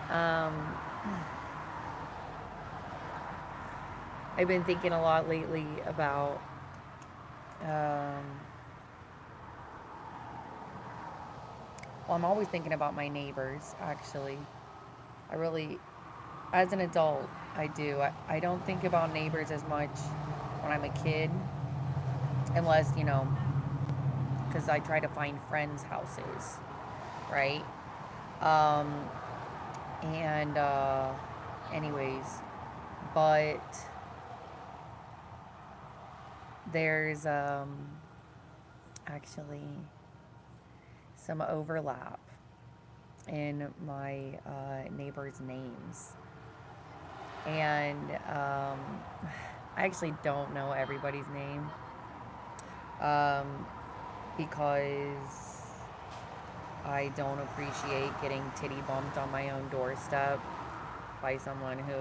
Um, I've been thinking a lot lately about um, well, I'm always thinking about my neighbors, actually. I really, as an adult, I do. I don't think about neighbors as much when I'm a kid, unless, because I try to find friends' houses, right? Um, and, anyways, but there's actually some overlap in my neighbors' names. And I actually don't know everybody's name um, because I don't appreciate getting titty bumped on my own doorstep by someone who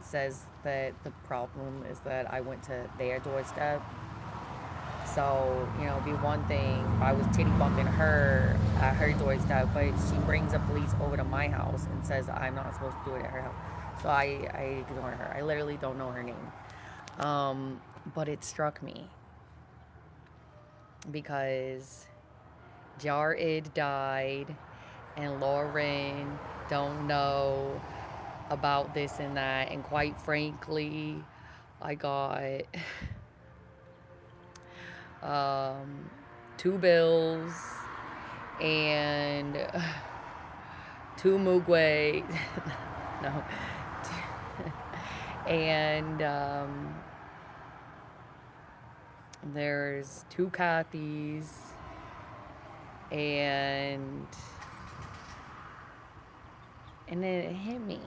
says that the problem is that I went to their doorstep. So, it'd be one thing if I was titty bumping her at her doorstep, but she brings the police over to my house and says I'm not supposed to do it at her house. So I ignore her. I literally don't know her name. But it struck me because Jared died and Lauren don't know about this and that. And quite frankly, I got um, two bills and two Mugway. No. And there's two Kathys and then it hit me.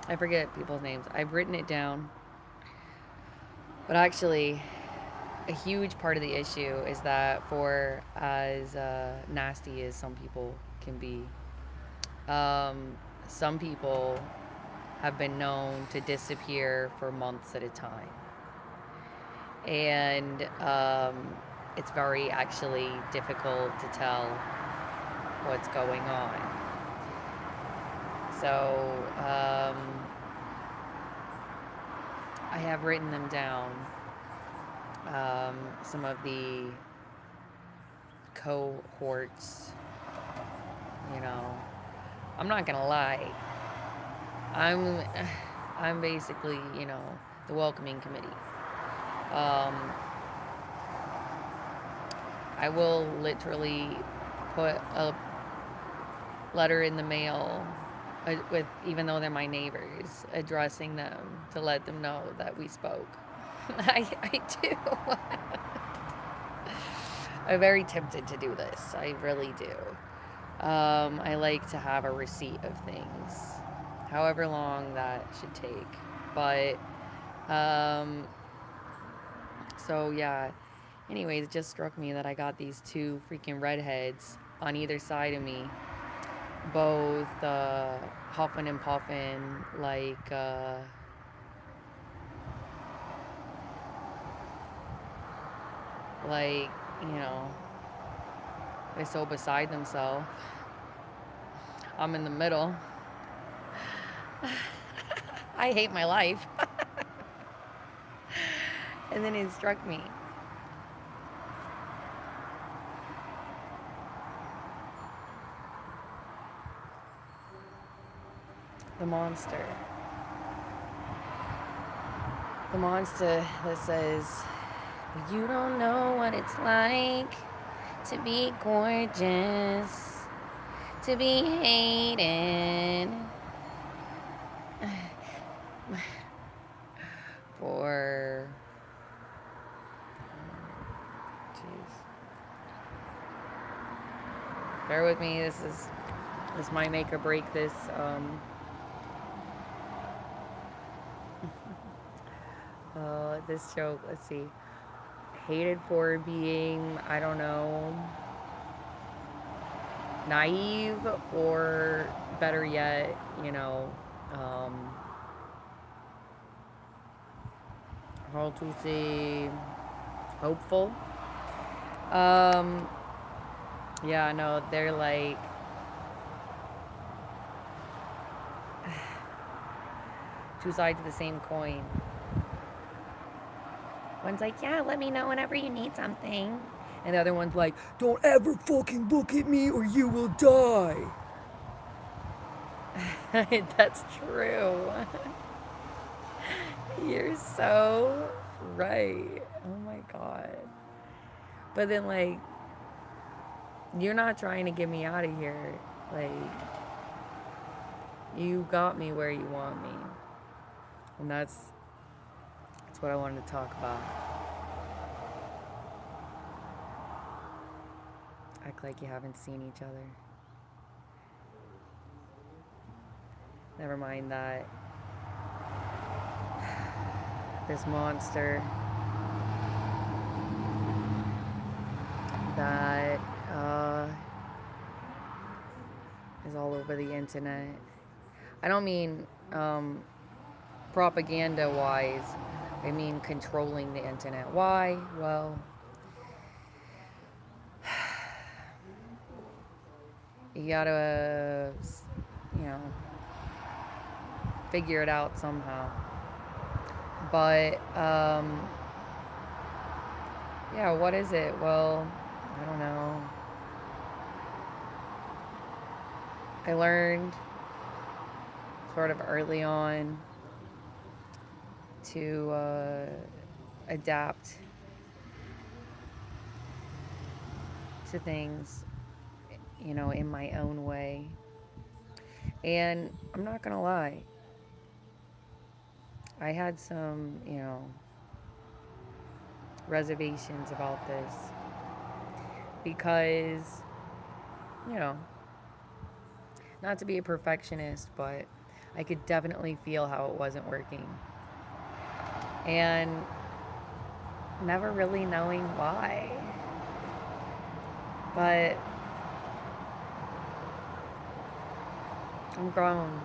I forget people's names. I've written it down. But actually, a huge part of the issue is that for as nasty as some people can be, um, some people have been known to disappear for months at a time. And it's very actually difficult to tell what's going on. So I have written them down. Some of the cohorts, you know, I'm not gonna lie. I'm I'm basically, the welcoming committee. Um, I will literally put a letter in the mail with, even though they're my neighbors, addressing them to let them know that we spoke. I do. I'm very tempted to do this. I really do. I like to have a receipt of things, however long that should take. But, so yeah. Anyways, it just struck me that I got these two freaking redheads on either side of me, both huffing and puffing like you know they're so beside themselves. I'm in the middle. I hate my life. And then it struck me. The monster. The monster that says, you don't know what it's like to be gorgeous, to be hated for, jeez, bear with me. This might make or break this. This joke. Let's see. Hated for being, I don't know, naive, or better yet, you know, um, how to say, hopeful. Um, yeah, no, they're like two sides of the same coin. One's like, yeah, let me know whenever you need something. And the other one's like, don't ever fucking look at me or you will die. That's true. You're so right. Oh my God. But then, like, you're not trying to get me out of here. Like, you got me where you want me. And that's what I wanted to talk about. Act like you haven't seen each other. Never mind that. This monster that is all over the internet. I don't mean propaganda wise, I mean controlling the internet. Why? Well, you gotta, you know, figure it out somehow. But, yeah, what is it? Well, I don't know. I learned sort of early on to adapt to things, you know, in my own way. And I'm not gonna lie, I had some, you know, reservations about this because, you know, not to be a perfectionist, but I could definitely feel how it wasn't working. And never really knowing why. But I'm grown.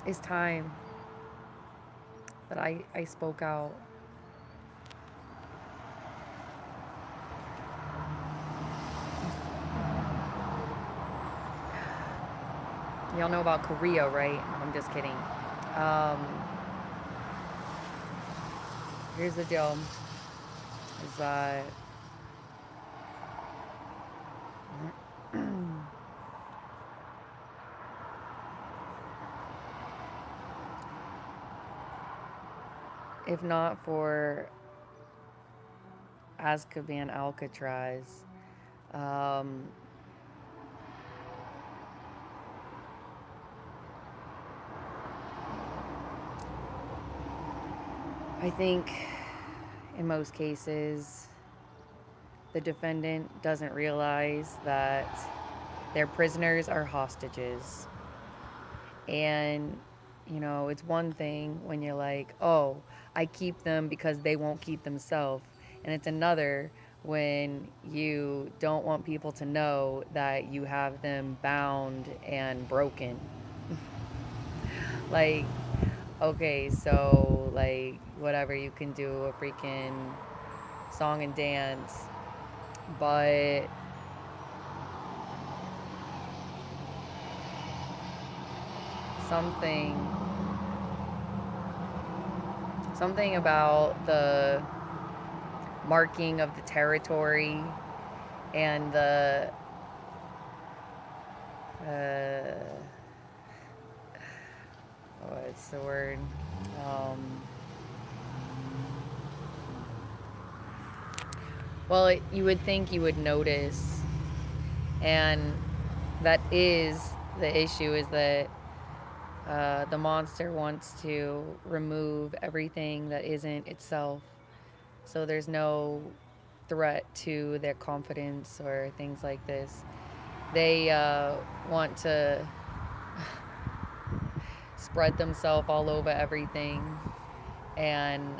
It's time that I spoke out. Y'all know about Korea, right? I'm just kidding. Um, Here's the deal. Is that if not for Azkaban Alcatraz, um, I think in most cases the defendant doesn't realize that their prisoners are hostages. And, you know, it's one thing when you're like, oh, I keep them because they won't keep themselves. And it's another when you don't want people to know that you have them bound and broken. Like, okay, so, like, whatever, you can do a freaking song and dance, but something something about the marking of the territory and the what's the word? Um, well, you would think you would notice, and that is the issue. Is that the monster wants to remove everything that isn't itself, so there's no threat to their confidence or things like this. They want to spread themselves all over everything, and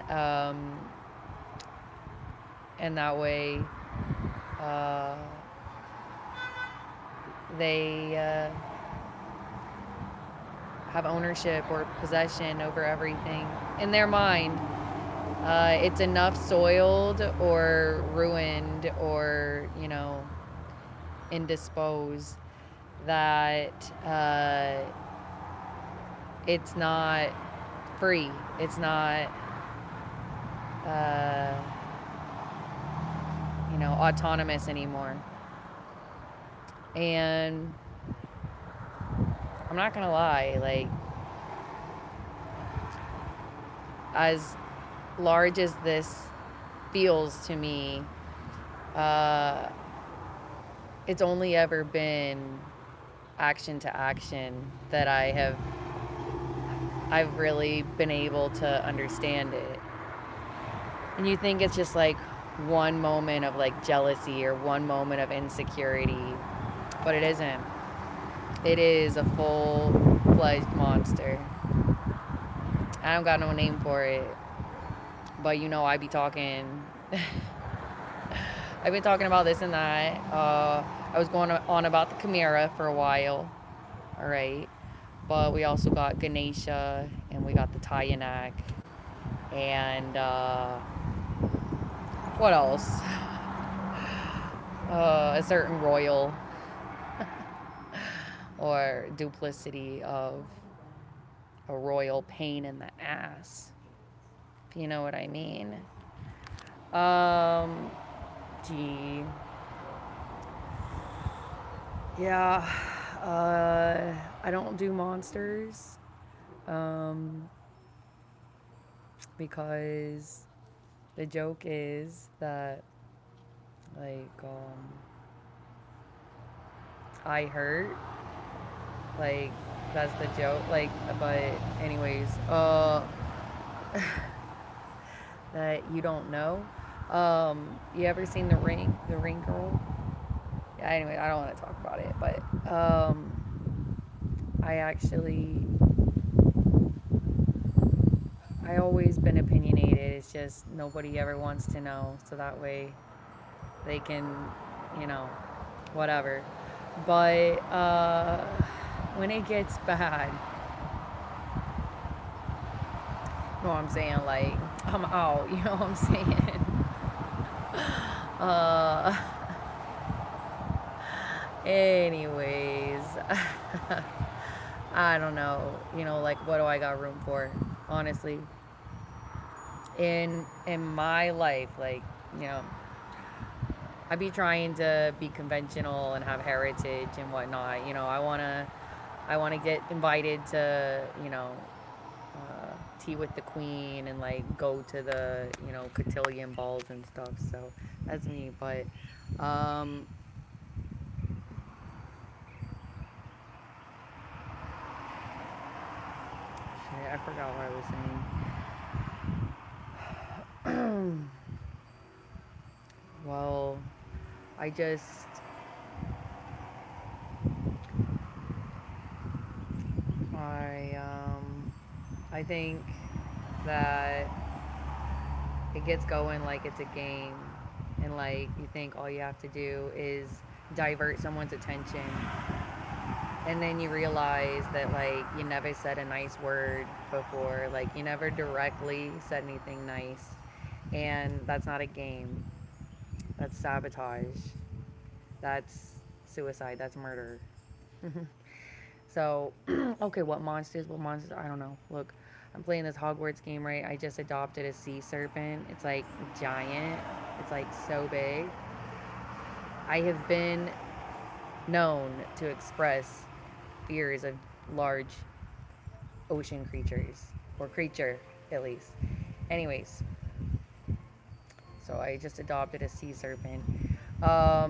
that way, uh, they have ownership or possession over everything in their mind. It's enough soiled or ruined or, indisposed that it's not free. It's not, uh, autonomous anymore. And I'm not gonna lie, like, as large as this feels to me, it's only ever been action to action that I've really been able to understand it. And you think it's just like one moment of like jealousy or one moment of insecurity, but it isn't. It is a full-fledged monster. I don't got no name for it, but I be talking. I've been talking about this and that. I was going on about the Chimera for a while, all right, but we also got Ganesha and we got the Tyanak and what else? A certain royal or duplicity of a royal pain in the ass, if you know what I mean. Gee. Yeah, I don't do monsters, because the joke is that, like, I hurt, like, that's the joke, like, but anyways, that you don't know. You ever seen The Ring Girl? Yeah, anyway, I don't want to talk about it, but I always been opinionated. It's just nobody ever wants to know, so that way they can, whatever. But when it gets bad, you know what I'm saying? Like, I'm out, you know what I'm saying? Anyways, I don't know, like, what do I got room for? Honestly, in my life, like, I be trying to be conventional and have heritage and whatnot. I wanna get invited to, tea with the queen and like go to the, cotillion balls and stuff. So that's me. But shit, I forgot what I was saying. Well, I just I think that it gets going like it's a game, and like you think all you have to do is divert someone's attention, and then you realize that like you never said a nice word before, like you never directly said anything nice, and that's not a game. That's sabotage. That's suicide. That's murder. So, okay, what monsters? What monsters? I don't know. Look, I'm playing this Hogwarts game, right? I just adopted a sea serpent. It's like giant. It's like so big. I have been known to express fears of large ocean creatures, or creature at least. Anyways, so I just adopted a sea serpent. I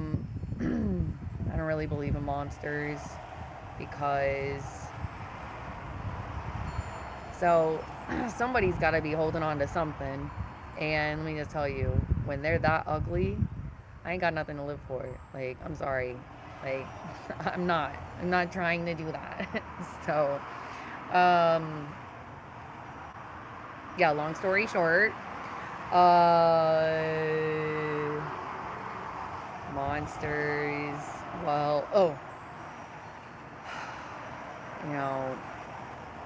don't really believe in monsters because somebody's got to be holding on to something, and let me just tell you, when they're that ugly, I ain't got nothing to live for. Like, I'm sorry, like, I'm not trying to do that. So yeah, long story short, monsters, well, you know,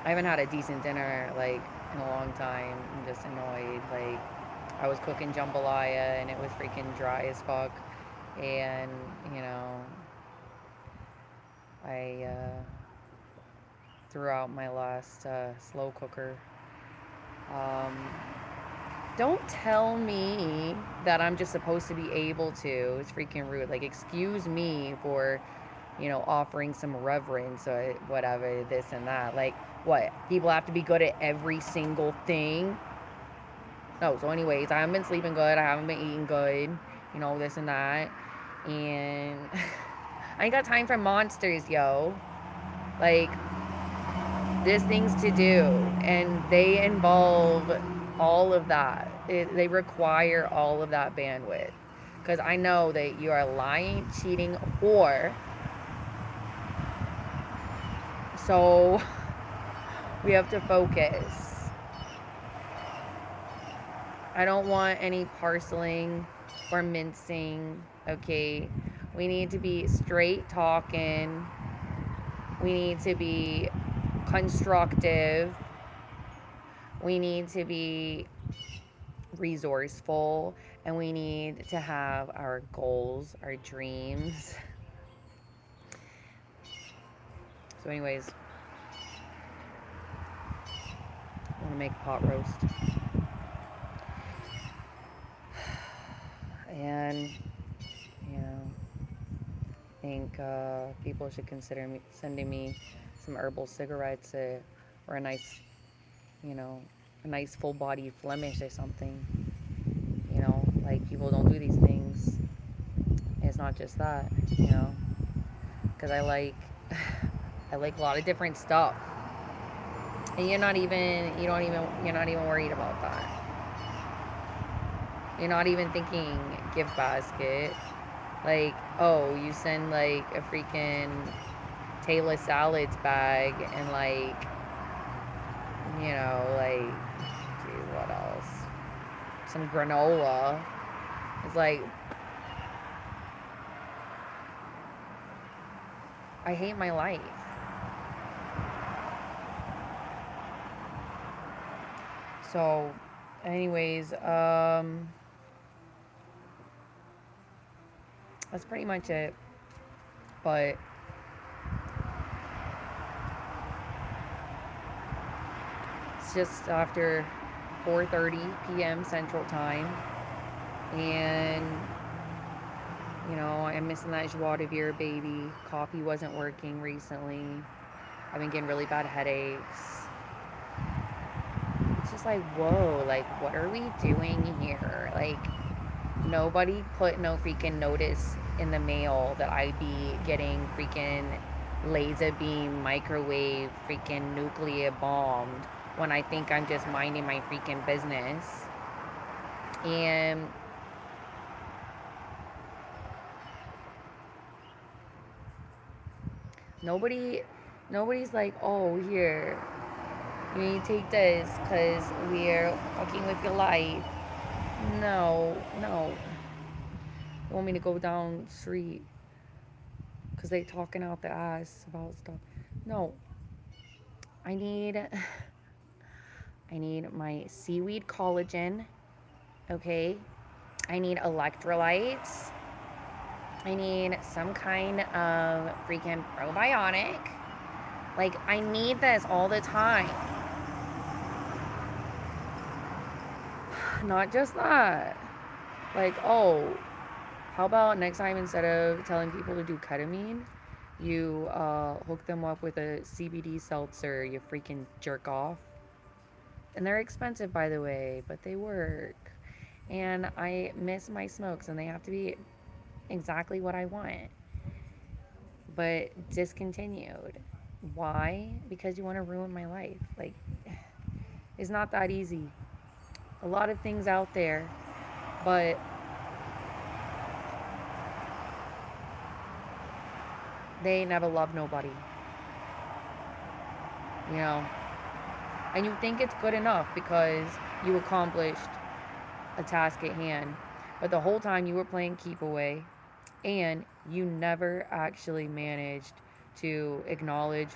I haven't had a decent dinner, like, in a long time. I'm just annoyed. Like, I was cooking jambalaya and it was freaking dry as fuck. And, you know, I threw out my last slow cooker. Um, don't tell me that I'm just supposed to be able to. It's freaking rude. Like, excuse me for, you know, offering some reverence or whatever, this and that. Like, what? People have to be good at every single thing? No, so anyways, I haven't been sleeping good. I haven't been eating good. You know, this and that. And I ain't got time for monsters, yo. Like, there's things to do. And they involve all of that. They require all of that bandwidth. Because I know that you are a lying, cheating whore. So we have to focus. I don't want any parceling or mincing, okay? We need to be straight talking. We need to be constructive. We need to be resourceful. And we need to have our goals, our dreams. So anyways, I want to make a pot roast. And, you know, I think people should consider sending me some herbal cigarettes or a nice, you know, a nice full body Flemish or something. You know, like, people don't do these things. And it's not just that, you know, because I like I like a lot of different stuff. And you're not even worried about that. You're not even thinking gift basket. Like, oh, you send like a freaking Taylor salads bag and like, you know, like, dude, what else? Some granola. It's like, I hate my life. So, anyways, that's pretty much it. But it's just after 4:30 p.m. Central Time, and you know, I'm missing that joie de vivre, baby. Coffee wasn't working recently. I've been getting really bad headaches. It's just like, whoa, like, what are we doing here? Like, nobody put no freaking notice in the mail that I'd be getting freaking laser beam, microwave, freaking nuclear bombed when I think I'm just minding my freaking business. And nobody's like, oh, here, you need to take this because we're fucking with your life. No, no. You want me to go down the street because they talking out their ass about stuff. No. I need my seaweed collagen, okay? I need electrolytes. I need some kind of freaking probiotic. Like, I need this all the time. Not just that. Like, oh, how about next time, instead of telling people to do ketamine, you hook them up with a CBD seltzer, you freaking jerk off. And they're expensive, by the way, but they work. And I miss my smokes, and they have to be exactly what I want, but discontinued. Why? Because you want to ruin my life. Like, it's not that easy. A lot of things out there, but they ain't never loved nobody. You know? And you think it's good enough because you accomplished a task at hand. But the whole time you were playing keep away, and you never actually managed to acknowledge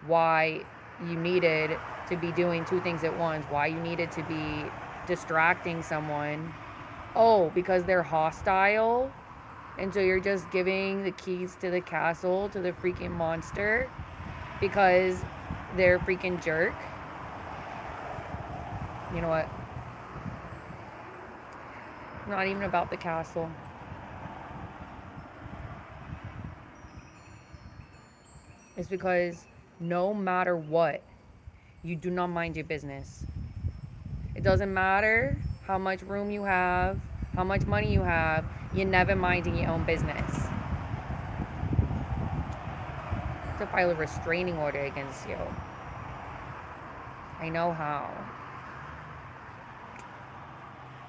why you needed to be doing two things at once, why you needed to be distracting someone. Oh, because they're hostile? And so you're just giving the keys to the castle to the freaking monster because they're a freaking jerk? You know what? It's not even about the castle. It's because no matter what, you do not mind your business. It doesn't matter how much room you have, how much money you have, you're never minding your own business. To file a restraining order against you. I know how.